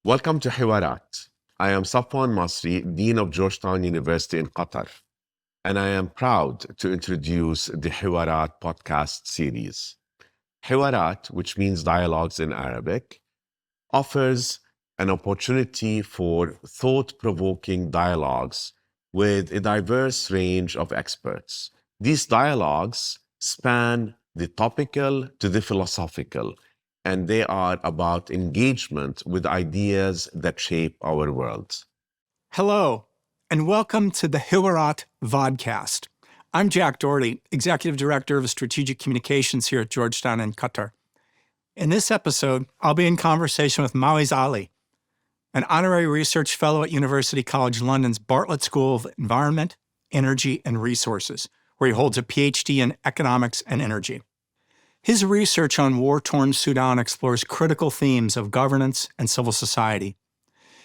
Welcome to Hiwaraat. I am Safwan Masri, Dean of Georgetown University in Qatar, and I am proud to introduce the Hiwaraat podcast series. Hiwaraat, which means dialogues in Arabic, offers an opportunity for thought-provoking dialogues with a diverse range of experts. These dialogues span the topical to the philosophical, and they are about engagement with ideas that shape our world. Hello, and welcome to the Hiwaraat vodcast. I'm Jack Doherty, Executive Director of Strategic Communications here at Georgetown in Qatar. In this episode, I'll be in conversation with Muise Ali, an honorary research fellow at University College London's Bartlett School of Environment, Energy, and Resources, where he holds a PhD in economics and energy. His research on war-torn Sudan explores critical themes of governance and civil society.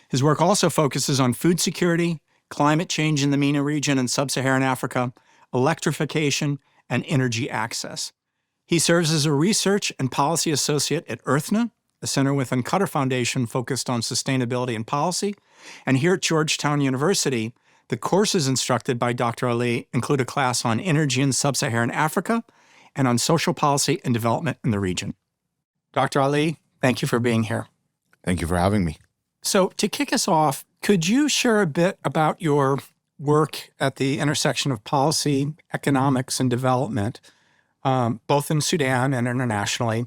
His work also focuses on food security, climate change in the MENA region and sub-Saharan Africa, electrification, and energy access. He serves as a research and policy associate at EarthNA, a center within Qatar Foundation focused on sustainability and policy. And here at Georgetown University, the courses instructed by Dr. Ali include a class on energy in sub-Saharan Africa and on social policy and development in the region. Dr. Ali, thank you for being here. Thank you for having me. So to kick us off, could you share a bit about your work at the intersection of policy, economics, and development, both in Sudan and internationally?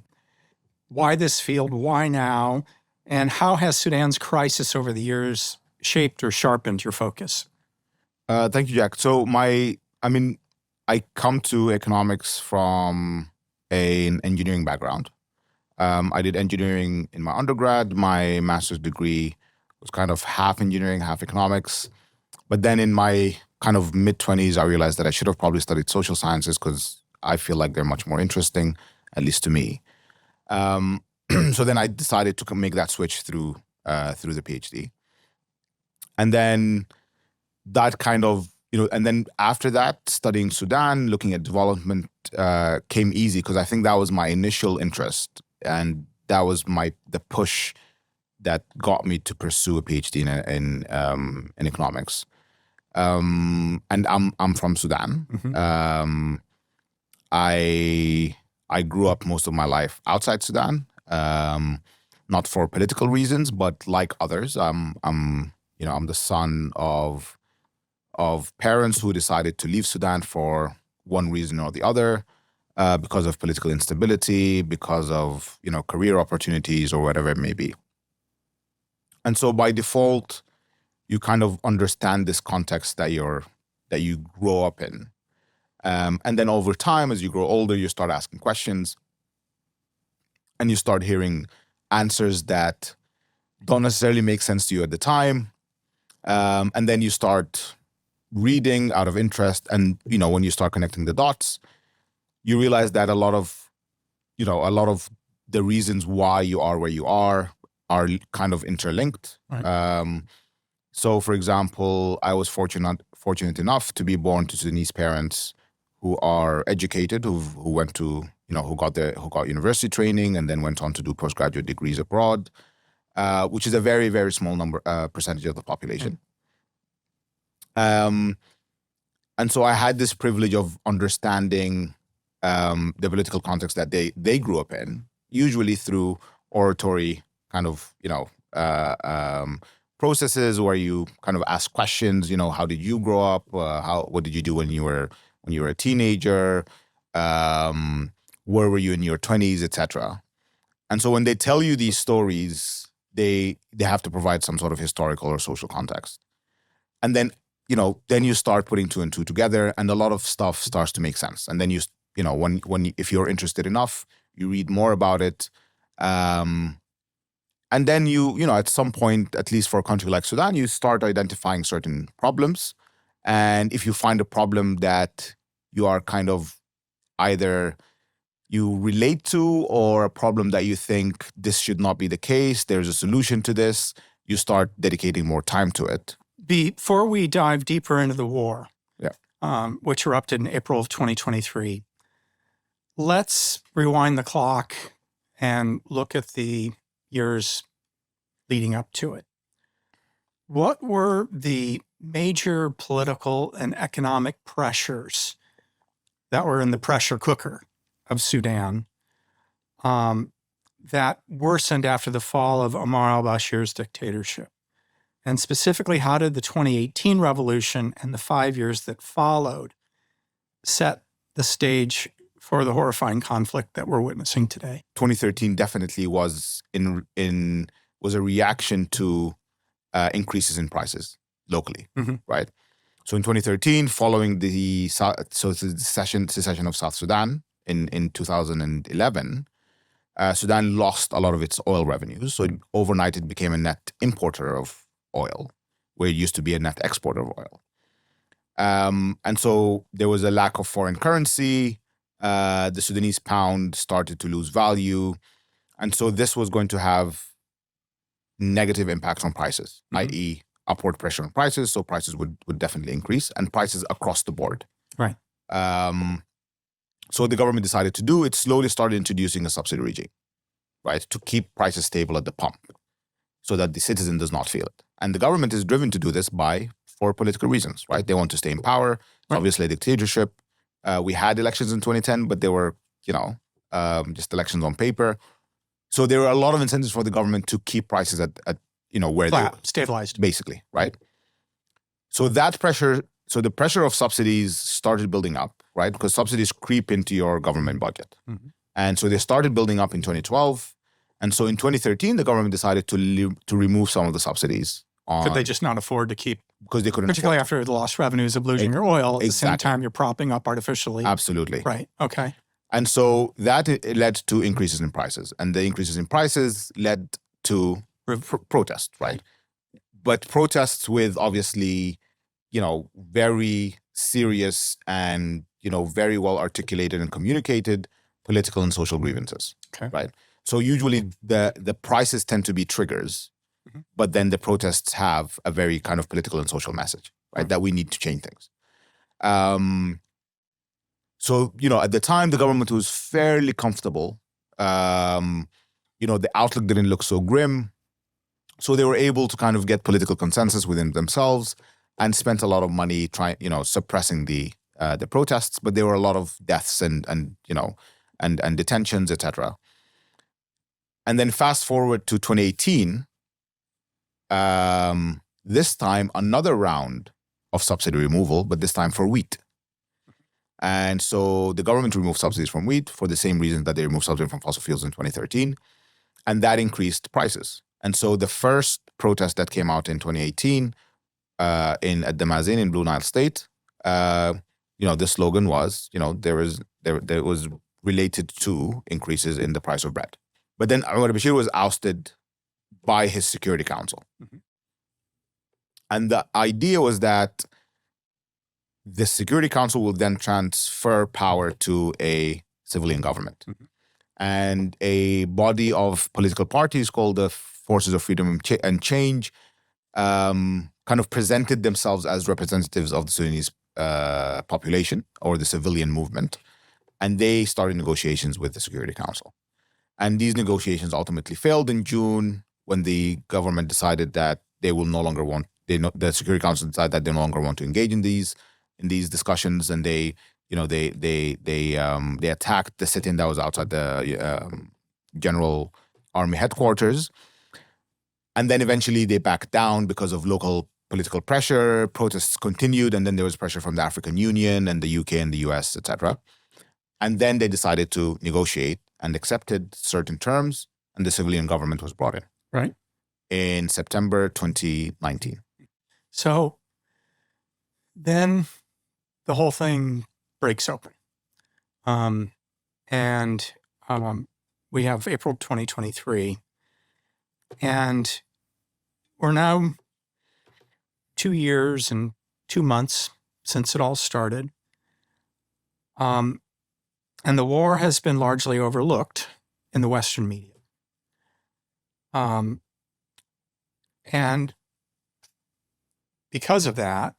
Why this field? Why now? And how has Sudan's crisis over the years shaped or sharpened your focus? Thank you, Jack. So I come to economics from an engineering background. I did engineering in my undergrad. My master's degree was kind of half engineering, half economics. But then in my kind of mid-20s, I realized that I should have probably studied social sciences because I feel like they're much more interesting, at least to me. So then I decided to make that switch through the PhD. And then that kind of, and then after that, studying Sudan, looking at development came easy because I think that was my initial interest. And that was the push that got me to pursue a PhD in economics. And I'm from Sudan. Mm-hmm. I grew up most of my life outside Sudan, not for political reasons, but like others, I'm the son of parents who decided to leave Sudan for one reason or the other, because of political instability, because of career opportunities or whatever it may be. And so by default, you kind of understand this context that you grow up in. And then over time, as you grow older, you start asking questions and you start hearing answers that don't necessarily make sense to you at the time. And then you start reading out of interest. And, when you start connecting the dots, you realize that a lot of the reasons why you are where you are kind of interlinked. Right. So, for example, I was fortunate enough to be born to Sudanese parents who are educated, who went to, who got university training and then went on to do postgraduate degrees abroad, which is a very, very small percentage of the population. And so I had this privilege of understanding the political context that they grew up in, usually through oratory kind of, processes where you kind of ask questions, how did you grow up? What did you do when you were a teenager? Where were you in your 20s, etc. And so when they tell you these stories, they have to provide some sort of historical or social context. And then, then you start putting two and two together and a lot of stuff starts to make sense. And then if you're interested enough, you read more about it. And then at some point, at least for a country like Sudan, you start identifying certain problems. And if you find a problem that you are kind of either you relate to or a problem that you think this should not be the case, there's a solution to this, you start dedicating more time to it. Before we dive deeper into the war, which erupted in April of 2023, let's rewind the clock and look at the years leading up to it. What were the major political and economic pressures that were in the pressure cooker of Sudan that worsened after the fall of Omar al-Bashir's dictatorship? And specifically, how did the 2018 revolution and the 5 years that followed set the stage for the horrifying conflict that we're witnessing today? 2013 definitely was was a reaction to increases in prices locally, right? So in 2013, following the secession of South Sudan in 2011, Sudan lost a lot of its oil revenues. So overnight, it became a net importer of oil, where it used to be a net exporter of oil. And so there was a lack of foreign currency. The Sudanese pound started to lose value. And so this was going to have negative impacts on prices, i.e. upward pressure on prices. So prices would definitely increase, and prices across the board. Right. So the government decided to do, it slowly started introducing a subsidy regime, right, to keep prices stable at the pump so that the citizen does not feel it. And the government is driven to do this for political reasons, right? They want to stay in power. It's obviously a dictatorship. We had elections in 2010, but they were, just elections on paper. So there were a lot of incentives for the government to keep prices at where they were. Stabilized. Basically, right? So the pressure of subsidies started building up, right? Because subsidies creep into your government budget. And so they started building up in 2012. And so in 2013, the government decided to remove some of the subsidies. Could they just not afford to keep? Because they couldn't. Particularly after the lost revenues of losing your oil. At the same time, you're propping up artificially. Absolutely. Right. Okay. And so that led to increases in prices. And the increases in prices led to protest, right? But protests with obviously, very serious and, very well articulated and communicated political and social grievances, right? So usually the prices tend to be triggers, but then the protests have a very kind of political and social message, right? That we need to change things. So, at the time, the government was fairly comfortable. The outlook didn't look so grim. So they were able to kind of get political consensus within themselves and spent a lot of money suppressing the protests. But there were a lot of deaths and detentions, etc. And then fast forward to 2018, this time another round of subsidy removal, but this time for wheat. And so the government removed subsidies from wheat for the same reason that they removed subsidies from fossil fuels in 2013. And that increased prices. And so the first protest that came out in 2018 at Damazin in Blue Nile State, the slogan was, there was related to increases in the price of bread. But then Omar al-Bashir was ousted by his Security Council. And the idea was that the Security Council will then transfer power to a civilian government. And a body of political parties called the Forces of Freedom and Change kind of presented themselves as representatives of the Sudanese population or the civilian movement. And they started negotiations with the Security Council. And these negotiations ultimately failed in June when the government decided that they will no longer want, the Security Council decided that they no longer want to engage in these discussions, and they attacked the sit-in that was outside the General Army headquarters. And then eventually they backed down because of local political pressure. Protests continued, and then there was pressure from the African Union and the UK and the US, etc. And then they decided to negotiate and accepted certain terms, and the civilian government was brought in. Right. In September 2019. So then the whole thing breaks open. And we have April 2023. And we're now 2 years and 2 months since it all started. And the war has been largely overlooked in the Western media. And because of that,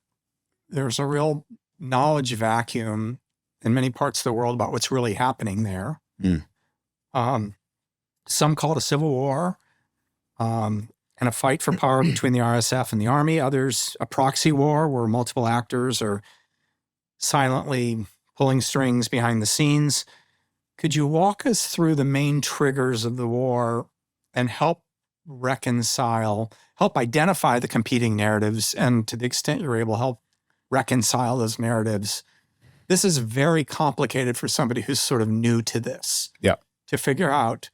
there's a real knowledge vacuum in many parts of the world about what's really happening there. Some call it a civil war. and a fight for power between the RSF and the army. Others, a proxy war where multiple actors are silently pulling strings behind the scenes. Could you walk us through the main triggers of the war and help identify the competing narratives, and to the extent you're able, help reconcile those narratives? This is very complicated for somebody who's sort of new to this. Yeah. To figure out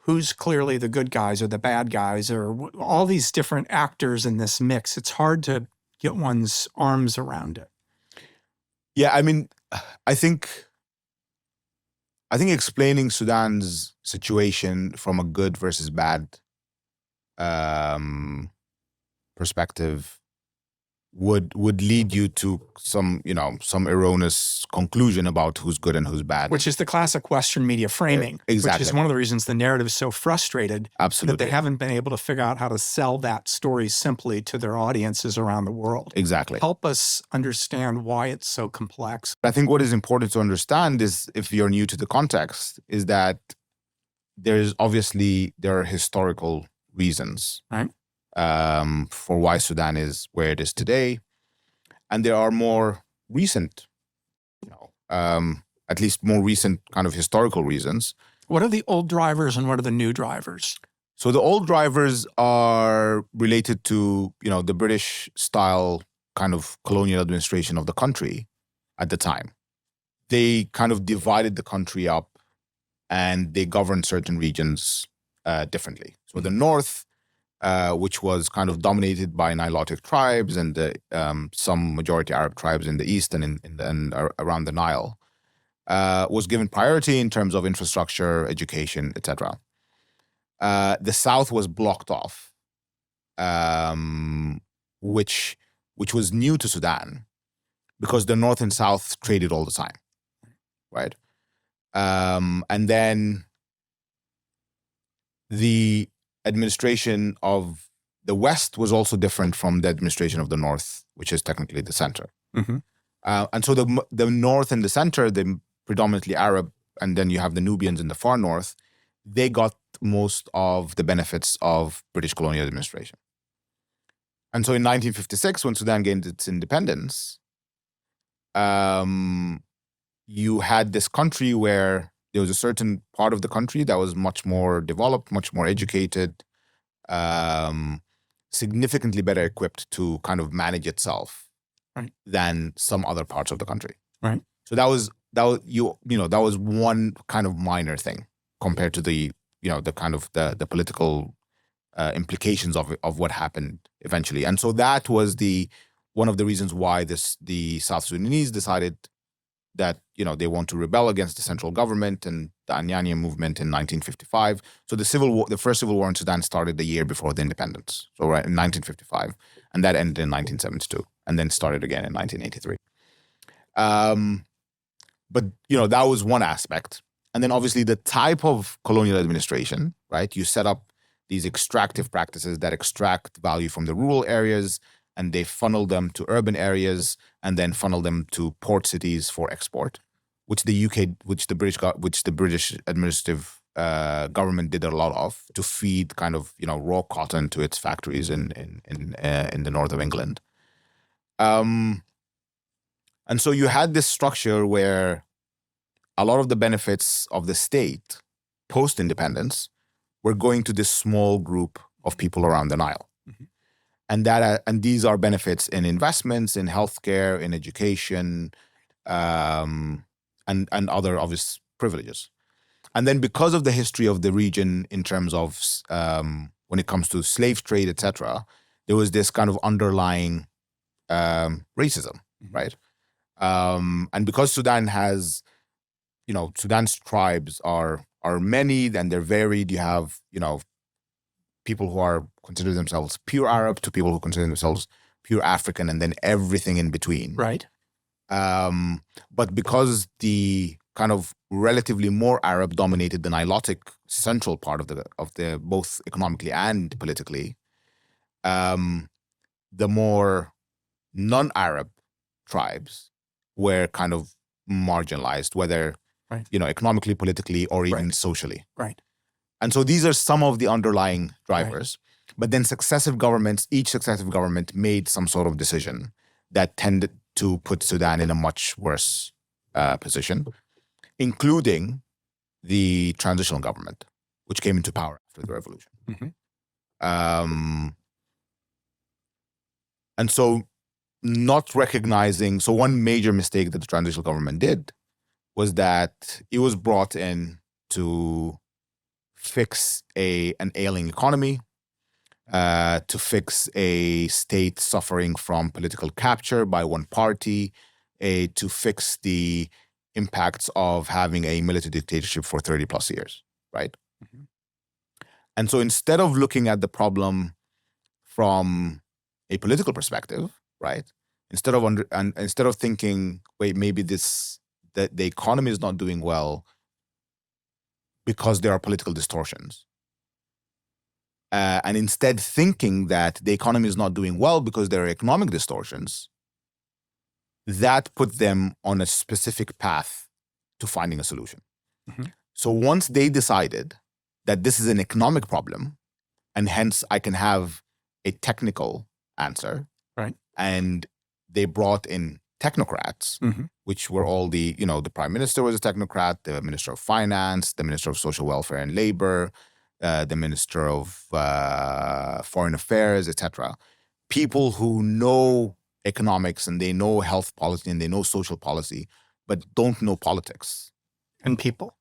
who's clearly the good guys or the bad guys, or all these different actors in this mix. It's hard to get one's arms around it. Yeah, I mean, I think explaining Sudan's situation from a good versus bad perspective would lead you to some erroneous conclusion about who's good and who's bad. Which is the classic Western media framing. Exactly. Which is one of the reasons the narrative is so frustrated. Absolutely. That they haven't been able to figure out how to sell that story simply to their audiences around the world. Exactly. Help us understand why it's so complex. I think what is important to understand is, if you're new to the context, is that there are historical reasons. Right. For why Sudan is where it is today. And there are more recent, at least more recent kind of historical reasons. What are the old drivers and what are the new drivers? So the old drivers are related to, the British style kind of colonial administration of the country at the time. They kind of divided the country up and they governed certain regions differently. So the north, which was kind of dominated by Nilotic tribes and some majority Arab tribes in the east and around the Nile, was given priority in terms of infrastructure, education, etc. The south was blocked off, which was new to Sudan, because the north and south traded all the time, right? And then the administration of the West was also different from the administration of the North, which is technically the center. Mm-hmm. And so the North and the center, the predominantly Arab, and then you have the Nubians in the far north, they got most of the benefits of British colonial administration. And so in 1956, when Sudan gained its independence, you had this country where there was a certain part of the country that was much more developed, much more educated, significantly better equipped to kind of manage itself, right, than some other parts of the country. Right. So that was one kind of minor thing compared to the kind of the political implications of what happened eventually. And so that was one of the reasons why the South Sudanese decided that they want to rebel against the central government and the Anyanya movement in 1955. So the first civil war in Sudan started the year before the independence. So right in 1955, and that ended in 1972, and then started again in 1983. But that was one aspect, and then obviously the type of colonial administration, right? You set up these extractive practices that extract value from the rural areas, and they funnel them to urban areas, and then funnel them to port cities for export, which the British administrative government did a lot of, to feed kind of raw cotton to its factories in the north of England. And so you had this structure where a lot of the benefits of the state post-independence were going to this small group of people around the Nile. Mm-hmm. And these are benefits in investments, in healthcare, in education, and other obvious privileges. And then because of the history of the region in terms of when it comes to slave trade, etc., there was this kind of underlying racism, mm-hmm. right? And because Sudan has, Sudan's tribes are many, and they're varied. You have, people who consider themselves pure Arab to people who consider themselves pure African, and then everything in between. Right. But because the kind of relatively more Arab dominated the Nilotic central part of the both economically and politically, the more non-Arab tribes were kind of marginalized, whether right. Economically, politically, or even right. socially. Right. And so these are some of the underlying drivers. Right. But then each successive government made some sort of decision that tended to put Sudan in a much worse position, including the transitional government, which came into power after the revolution. And so not recognizing, so one major mistake that the transitional government did was that it was brought in to fix an ailing economy, to fix a state suffering from political capture by one party, to fix the impacts of having a military dictatorship for 30 plus years, right? And so instead of looking at the problem from a political perspective, right? Instead of thinking, wait, maybe that the economy is not doing well because there are political distortions. And instead thinking that the economy is not doing well because there are economic distortions, that put them on a specific path to finding a solution. So once they decided that this is an economic problem, and hence I can have a technical answer, right? And they brought in technocrats, which were all the prime minister was a technocrat, the minister of finance, the minister of social welfare and labor, the minister of foreign affairs, etc. People who know economics and they know health policy and they know social policy, but don't know politics. And people.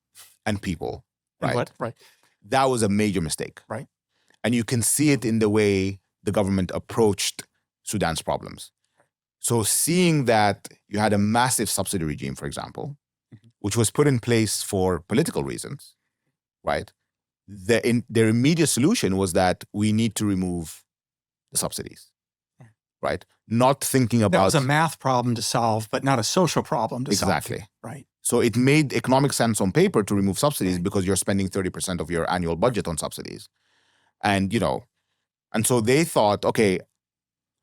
Right? What? Right. That was a major mistake. Right. And you can see it in the way the government approached Sudan's problems. So seeing that you had a massive subsidy regime, for example, which was put in place for political reasons, right? Their immediate solution was that we need to remove the subsidies, right? Not thinking about... That was a math problem to solve, but not a social problem to solve. Exactly. Right. So it made economic sense on paper to remove subsidies because you're spending 30% of your annual budget on subsidies. And, and so they thought, okay,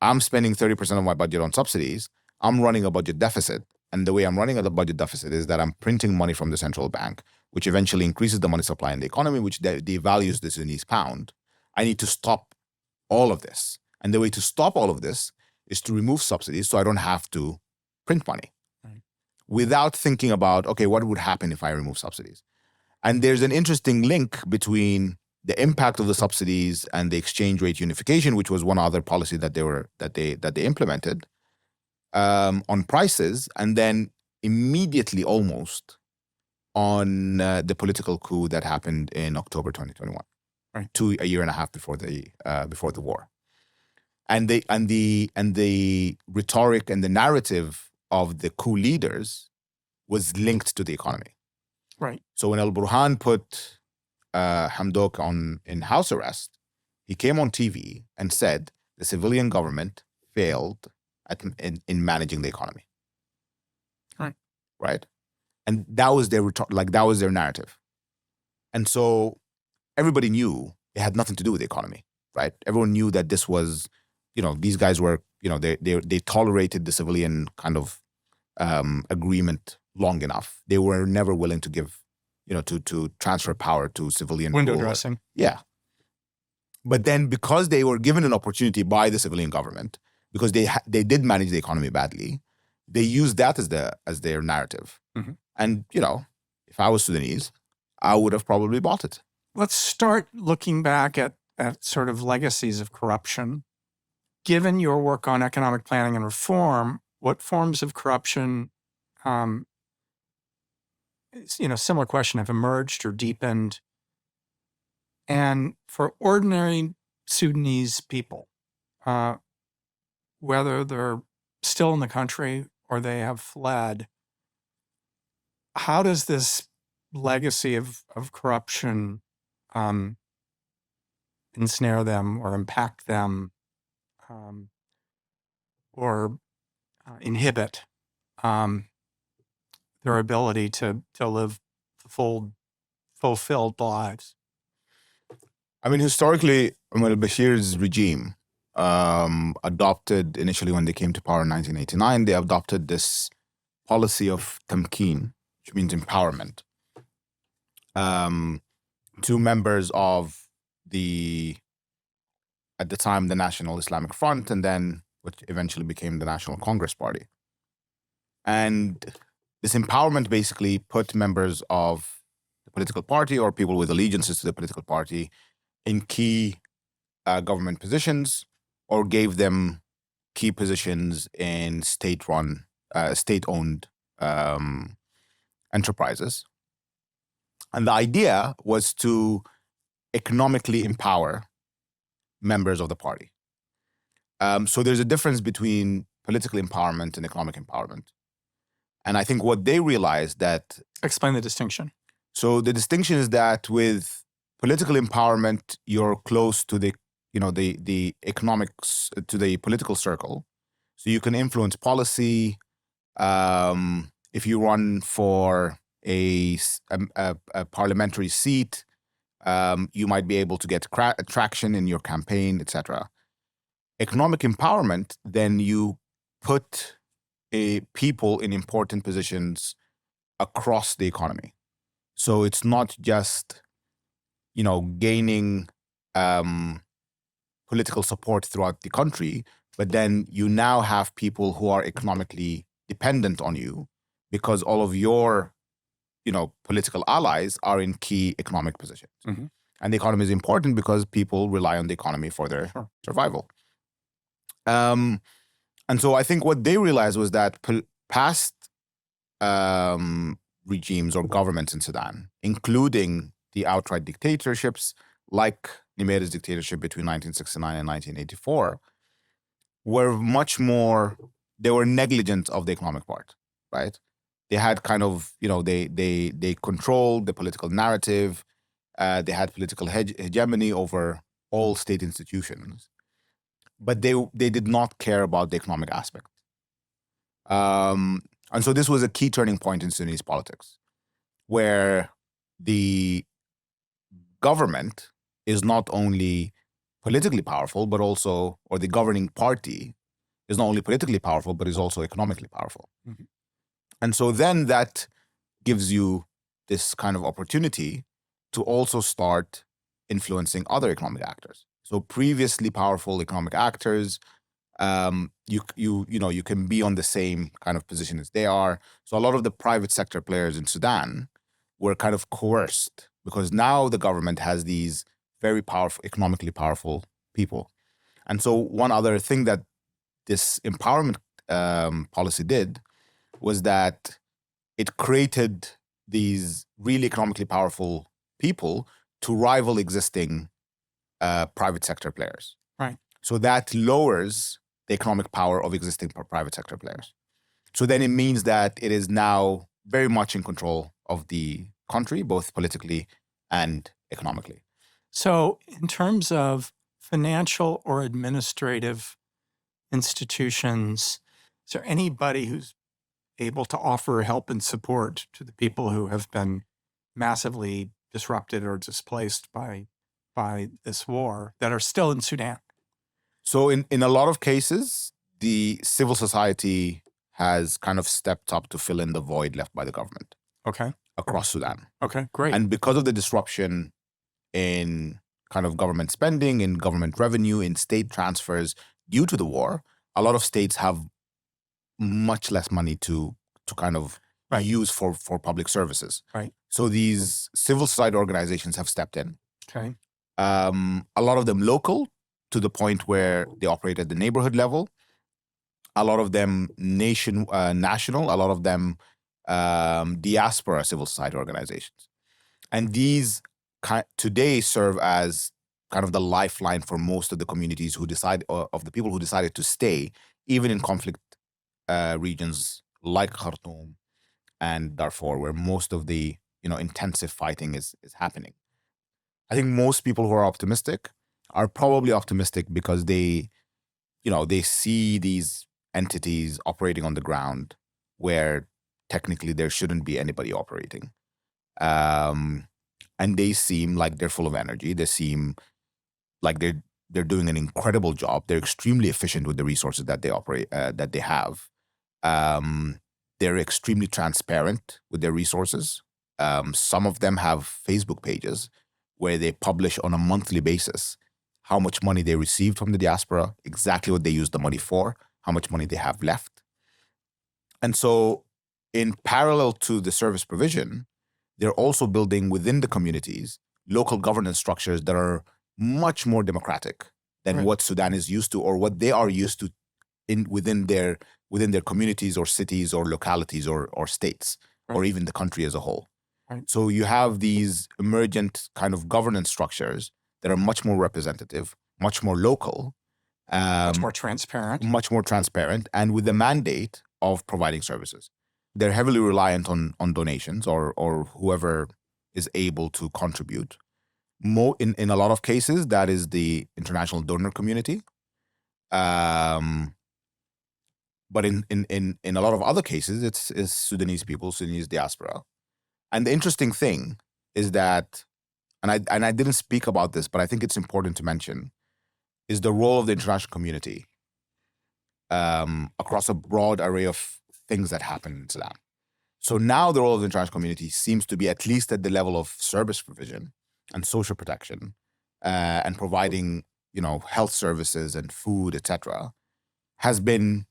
I'm spending 30% of my budget on subsidies. I'm running a budget deficit. And the way I'm running a budget deficit is that I'm printing money from the central bank, which eventually increases the money supply in the economy, which devalues the Sudanese pound. I need to stop all of this. And the way to stop all of this is to remove subsidies so I don't have to print money. Right. Without thinking about, okay, what would happen if I remove subsidies? And there's an interesting link between the impact of the subsidies and the exchange rate unification, which was one other policy that they implemented on prices, and then immediately almost on the political coup that happened in October 2021, right? A year and a half before the war, and the rhetoric and the narrative of the coup leaders was linked to the economy, right? So when Al Burhan put Hamdok in house arrest, he came on TV and said the civilian government failed in managing the economy. Right. And that was their narrative. And so everybody knew it had nothing to do with the economy, right? Everyone knew that this was, these guys were, they tolerated the civilian kind of agreement long enough. They were never willing to give, to transfer power to civilian window rule. Dressing. Yeah. But then because they were given an opportunity by the civilian government, because they did manage the economy badly, they used that as their narrative. And, if I was Sudanese, I would have probably bought it. Let's start looking back at sort of legacies of corruption. Given your work on economic planning and reform, what forms of corruption, similar question, have emerged or deepened? And for ordinary Sudanese people, whether they're still in the country or they have fled, how does this legacy of corruption ensnare them or impact them or inhibit their ability to live fulfilled lives? I mean, historically, Omar al-Bashir's regime adopted, initially when they came to power in 1989, they adopted this policy of tamkeen, which means empowerment, to members of at the time, the National Islamic Front, and then which eventually became the National Congress Party. And this empowerment basically put members of the political party or people with allegiances to the political party in key government positions, or gave them key positions in state-owned enterprises. And the idea was to economically empower members of the party. So there's a difference between political empowerment and economic empowerment. And I think what they realized that... Explain the distinction. So the distinction is that with political empowerment, you're close to the economics, to the political circle. So you can influence policy. If you run for a parliamentary seat, you might be able to get traction in your campaign, etc. Economic empowerment, then you put people in important positions across the economy. So it's not just, gaining political support throughout the country, but then you now have people who are economically dependent on you because all of your, political allies are in key economic positions. Mm-hmm. And the economy is important because people rely on the economy for their survival. And so I think what they realized was that past regimes or governments in Sudan, including the outright dictatorships like Nimeire's dictatorship between 1969 and 1984, they were negligent of the economic part, right? They had kind of, they controlled the political narrative. They had political hegemony over all state institutions, but they did not care about the economic aspect. And so this was a key turning point in Sudanese politics, where the government is not only politically powerful, but also, or the governing party is not only politically powerful, but is also economically powerful. Mm-hmm. And so then that gives you this kind of opportunity to also start influencing other economic actors. So previously powerful economic actors, you can be on the same kind of position as they are. So a lot of the private sector players in Sudan were kind of coerced because now the government has these very powerful, economically powerful people. And so one other thing that this empowerment policy did was that it created these really economically powerful people to rival existing private sector players. Right. So that lowers the economic power of existing private sector players. So then it means that it is now very much in control of the country, both politically and economically. So in terms of financial or administrative institutions, is there anybody who's able to offer help and support to the people who have been massively disrupted or displaced by this war that are still in Sudan? So in a lot of cases, the civil society has kind of stepped up to fill in the void left by the government. Okay. Across Sudan. Okay, great. And because of the disruption in kind of government spending, in government revenue, in state transfers due to the war, a lot of states have much less money to kind of use for public services. Right. So these civil society organizations have stepped in. Okay. A lot of them local, to the point where they operate at the neighborhood level. A lot of them national, a lot of them diaspora civil society organizations. And these today serve as kind of the lifeline for most of the communities who of the people who decided to stay, even in conflict regions like Khartoum and Darfur, where most of the intensive fighting is happening. I think most people who are optimistic are probably optimistic because they see these entities operating on the ground where technically there shouldn't be anybody operating. And they seem like they're full of energy. They seem like they're doing an incredible job. They're extremely efficient with the resources that they have. They're extremely transparent with their resources. Some of them have Facebook pages where they publish on a monthly basis how much money they received from the diaspora, exactly what they used the money for, how much money they have left. And so in parallel to the service provision, they're also building within the communities local governance structures that are much more democratic than what Sudan is used to, or what they are used to within their communities or cities or localities or states, or even the country as a whole. So you have these emergent kind of governance structures that are much more representative, much more local, much more transparent, and with the mandate of providing services. They're heavily reliant on donations or whoever is able to contribute. In a lot of cases, that is the international donor community. But in a lot of other cases, it's Sudanese people, Sudanese diaspora. And the interesting thing is that, and I didn't speak about this, but I think it's important to mention, is the role of the international community across a broad array of things that happen in Sudan. So now the role of the international community seems to be, at least at the level of service provision and social protection, and providing, health services and food, etc., has been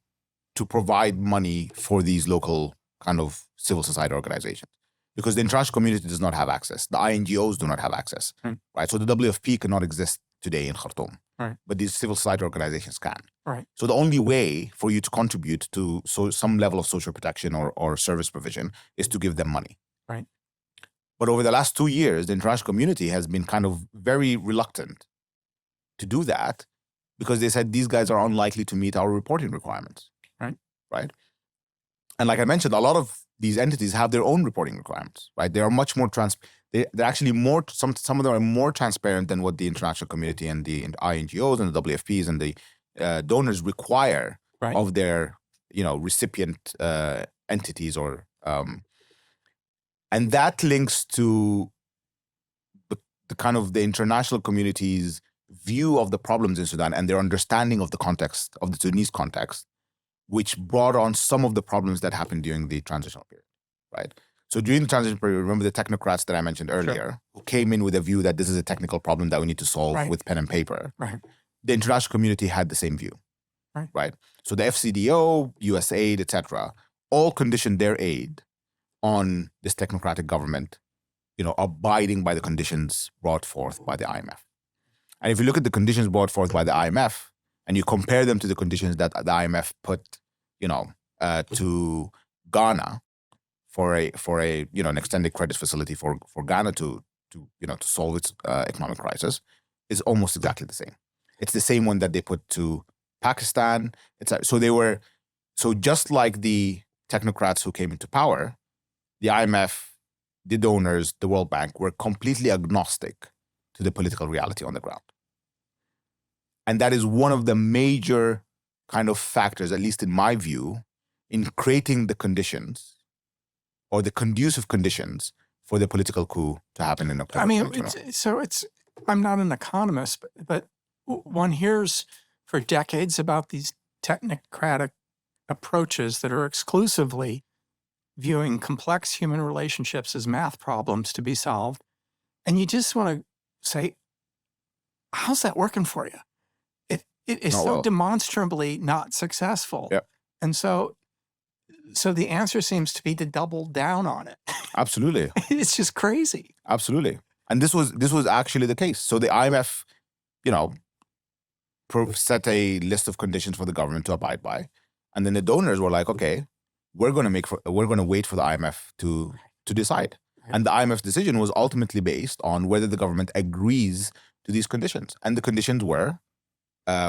to provide money for these local kind of civil society organizations. Because the international community does not have access. The INGOs do not have access, right? So the WFP cannot exist today in Khartoum, but these civil society organizations can. So the only way for you to contribute to some level of social protection or service provision is to give them money. But over the last 2 years, the international community has been kind of very reluctant to do that, because they said these guys are unlikely to meet our reporting requirements, right? And like I mentioned, a lot of these entities have their own reporting requirements, right? They are much more they're actually more, some of them are more transparent than what the international community and the INGOs and the WFPs and the donors require of their, recipient entities and that links to the kind of the international community's view of the problems in Sudan and their understanding of the context, of the Sudanese context, which brought on some of the problems that happened during the transitional period, right? So during the transition period, remember the technocrats that I mentioned earlier, who came in with a view that this is a technical problem that we need to solve with pen and paper. The international community had the same view, right? So the FCDO, USAID, etc., all conditioned their aid on this technocratic government, abiding by the conditions brought forth by the IMF. And if you look at the conditions brought forth by the IMF, and you compare them to the conditions that the IMF put, to Ghana for a an extended credit facility for Ghana to solve its economic crisis, is almost exactly the same. It's the same one that they put to Pakistan. So just like the technocrats who came into power, the IMF, the donors, the World Bank were completely agnostic to the political reality on the ground. And that is one of the major kind of factors, at least in my view, in creating the conditions or the conducive conditions for the political coup to happen in October. I mean, I'm not an economist, but one hears for decades about these technocratic approaches that are exclusively viewing complex human relationships as math problems to be solved. And you just want to say, how's that working for you? It is demonstrably not successful. And so the answer seems to be to double down on it. Absolutely. It's just crazy. Absolutely. And this was actually the case. So the IMF, set a list of conditions for the government to abide by. And then the donors were like, okay, we're going to wait for the IMF to decide. And the IMF's decision was ultimately based on whether the government agrees to these conditions. And the conditions were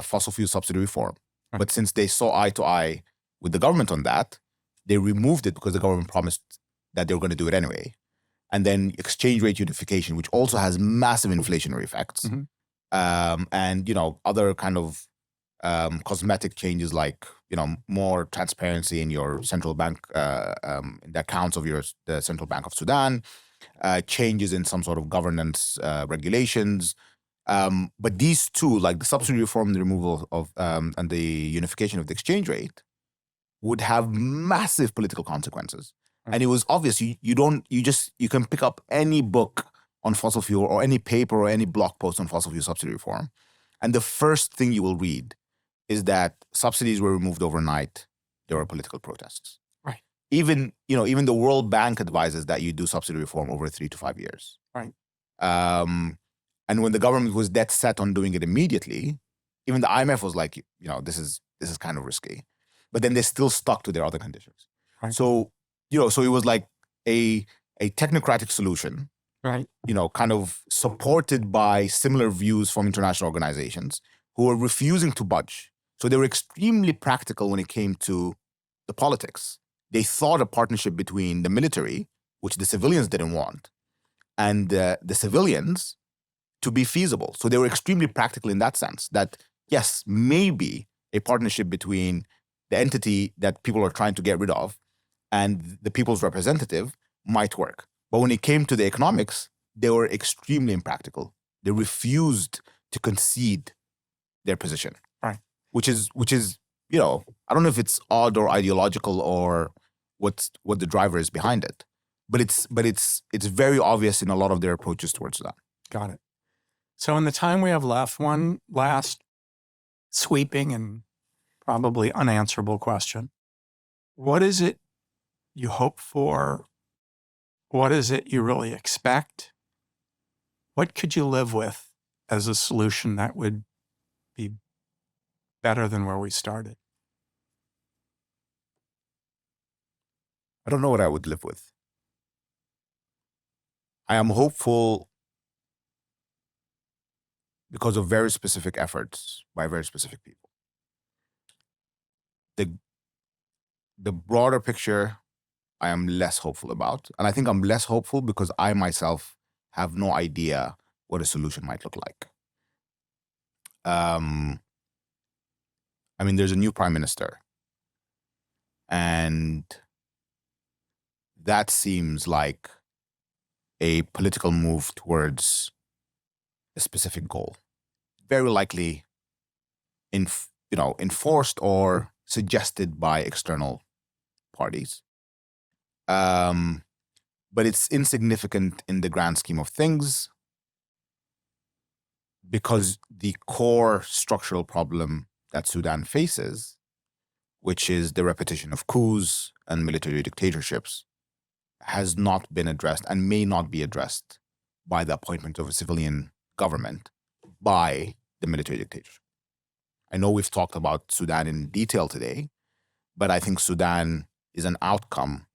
fossil fuel subsidy reform. But since they saw eye to eye with the government on that, they removed it because the government promised that they were going to do it anyway. And then exchange rate unification, which also has massive inflationary effects. And, other kind of cosmetic changes like, more transparency in your central bank, in the accounts of the Central Bank of Sudan, changes in some sort of governance regulations. But these two, like the subsidy reform, the removal of, and the unification of the exchange rate, would have massive political consequences. And it was obvious. You can pick up any book on fossil fuel or any paper or any blog post on fossil fuel subsidy reform, and the first thing you will read is that subsidies were removed overnight. There were political protests. Right. Even the World Bank advises that you do subsidy reform over 3 to 5 years. Right. And when the government was dead set on doing it immediately, even the IMF was like, this is kind of risky. But then they still stuck to their other conditions. Right. So, so it was like a technocratic solution, right, kind of supported by similar views from international organizations who were refusing to budge. So they were extremely practical when it came to the politics. They thought a partnership between the military, which the civilians didn't want, and the civilians to be feasible. So they were extremely practical in that sense, that yes, maybe a partnership between the entity that people are trying to get rid of and the people's representative might work. But when it came to the economics, they were extremely impractical. They refused to concede their position. Right. Which is, I don't know if it's odd or ideological or what the driver is behind it, but it's very obvious in a lot of their approaches towards that. Got it. So in the time we have left, one last sweeping and probably unanswerable question. What is it you hope for? What is it you really expect? What could you live with as a solution that would be better than where we started? I don't know what I would live with. I am hopeful because of very specific efforts by very specific people. The broader picture, I am less hopeful about. And I think I'm less hopeful because I myself have no idea what a solution might look like. There's a new prime minister. And that seems like a political move towards a specific goal. Very likely enforced or suggested by external parties. But it's insignificant in the grand scheme of things because the core structural problem that Sudan faces, which is the repetition of coups and military dictatorships, has not been addressed and may not be addressed by the appointment of a civilian government by the military dictatorship. I know we've talked about Sudan in detail today, but I think Sudan is an outcome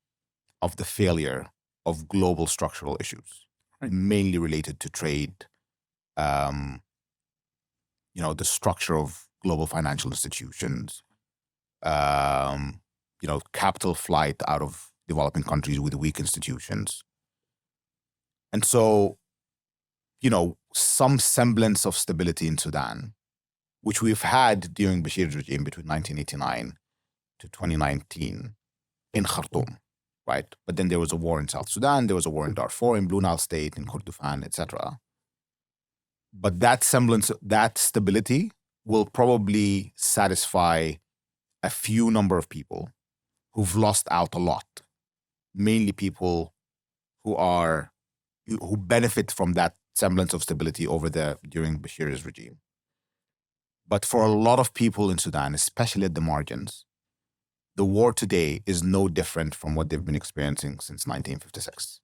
of the failure of global structural issues, mainly related to trade, the structure of global financial institutions, capital flight out of developing countries with weak institutions. And so, some semblance of stability in Sudan, which we've had during Bashir's regime between 1989 to 2019 in Khartoum, right? But then there was a war in South Sudan, there was a war in Darfur, in Blue Nile State, in Kordofan, etc. But that semblance, that stability will probably satisfy a few number of people who've lost out a lot, mainly people who benefit from that semblance of stability during Bashir's regime. But for a lot of people in Sudan, especially at the margins, the war today is no different from what they've been experiencing since 1956.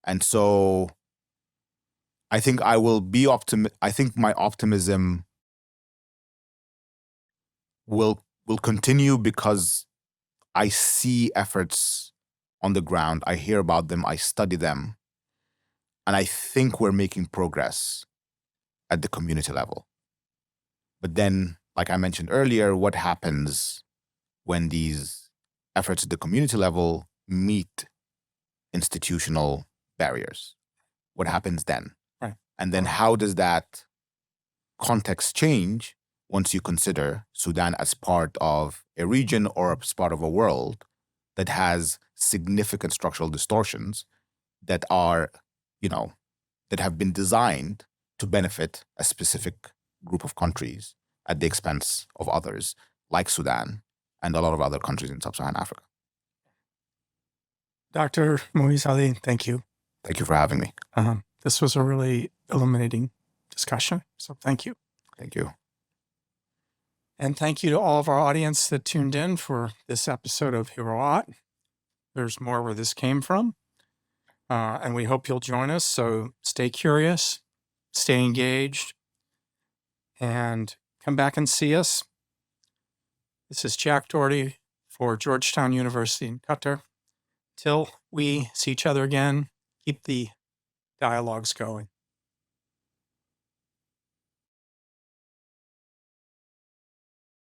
And so I think I think my optimism will continue because I see efforts on the ground. I hear about them. I study them. And I think we're making progress at the community level. But then, like I mentioned earlier, what happens when these efforts at the community level meet institutional barriers? What happens then? Right. And then how does that context change once you consider Sudan as part of a region or as part of a world that has significant structural distortions that are, that have been designed to benefit a specific group of countries at the expense of others, like Sudan and a lot of other countries in sub-Saharan Africa. Dr. Muise Ali, thank you. Thank you for having me. This was a really illuminating discussion. So thank you. Thank you. And thank you to all of our audience that tuned in for this episode of Hiwaraat. There's more where this came from. And we hope you'll join us. So stay curious, stay engaged, and come back and see us. This is Jack Doherty for Georgetown University in Qatar. Till we see each other again, keep the dialogues going.